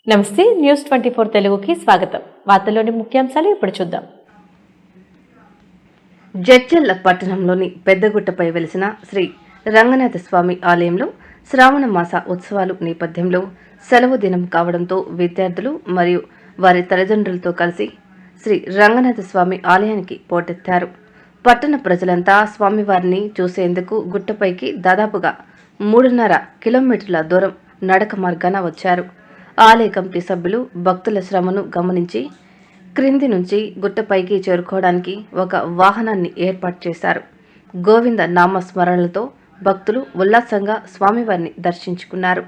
నమస్తే న్యూస్ 24 తెలుగుకి స్వాగతం. వార్తల్లోని ముఖ్యాంశాలు ఇప్పుడు చూద్దాం. జడ్చర్ల పట్టణంలోని పెద్దగుట్టపై వెలిసిన శ్రీ రంగనాథ స్వామి ఆలయంలో శ్రావణ మాస ఉత్సవాలు నేపథ్యంలో సెలవు దినం కావడంతో విద్యార్థులు మరియు వారి తల్లిదండ్రులతో కలిసి శ్రీ రంగనాథ స్వామి ఆలయానికి పోటెత్తారు. పట్టణ ప్రజలంతా స్వామివారిని చూసేందుకు గుట్టపైకి దాదాపుగా 3.5 కిలోమీటర్ల దూరం నడక మార్గాన వచ్చారు. ఆలయ కమిటీ సభ్యులు భక్తుల శ్రమను గమనించి క్రింది నుంచి గుట్టపైకి చేరుకోవడానికి ఒక వాహనాన్ని ఏర్పాటు చేశారు. గోవింద నామస్మరణలతో భక్తులు ఉల్లాసంగా స్వామివారిని దర్శించుకున్నారు.